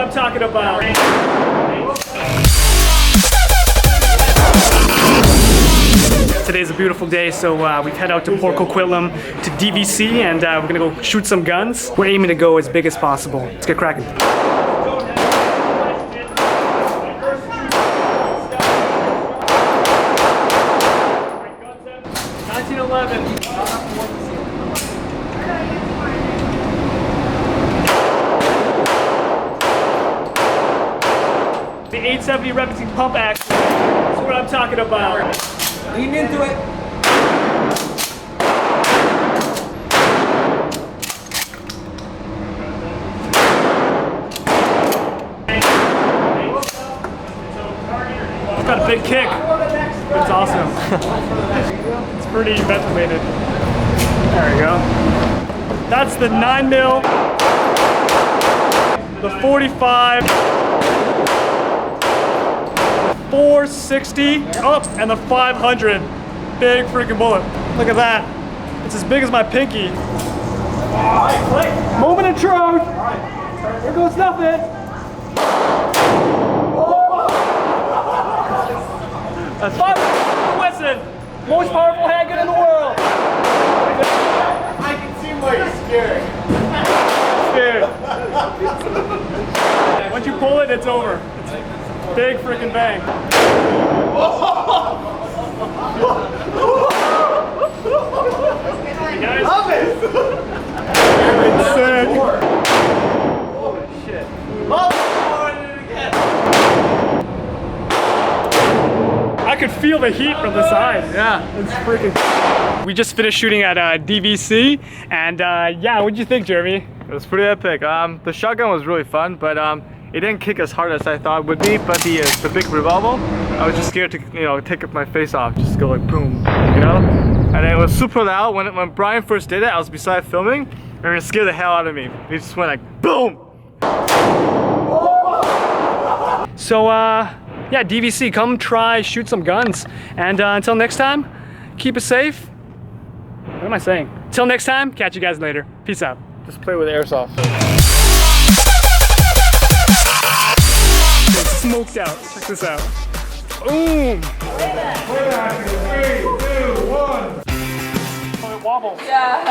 I'm talking about. Today's a beautiful day, so we've head out to Port Coquitlam to DVC, and we're gonna go shoot some guns. We're aiming to go as big as possible. Let's get cracking. 1911. The 870 Remington pump action. That's what I'm talking about. Lean into it. It's got a big kick. It's awesome. It's pretty ventilated. There we go. That's the 9mm, the 45, 460, and the 500. Big freaking bullet. Look at that. It's as big as my pinky. Moment of truth. Here goes nothing. That's Smith and Wesson, most powerful handgun in the world. I can see why you're scared. Scared. Once you pull it, it's over. It's big freaking bang. You guys love it. It's sick. Holy shit. I could feel the heat from the side. Yeah, it's freaking. We just finished shooting at DVC, and yeah, what'd you think, Jeremy? It was pretty epic. The shotgun was really fun, but it didn't kick as hard as I thought it would be. But the big revolver, I was just scared to take my face off, just go like boom, And it was super loud. When Brian first did it, I was beside filming, and it scared the hell out of me. It just went like boom. So yeah, DVC, come try, shoot some guns. And until next time, keep it safe. What am I saying? Till next time, catch you guys later. Peace out. Just play with airsoft. It's smoked out. Check this out. Boom! 3, 2, 1. Oh, it wobbles. Yeah.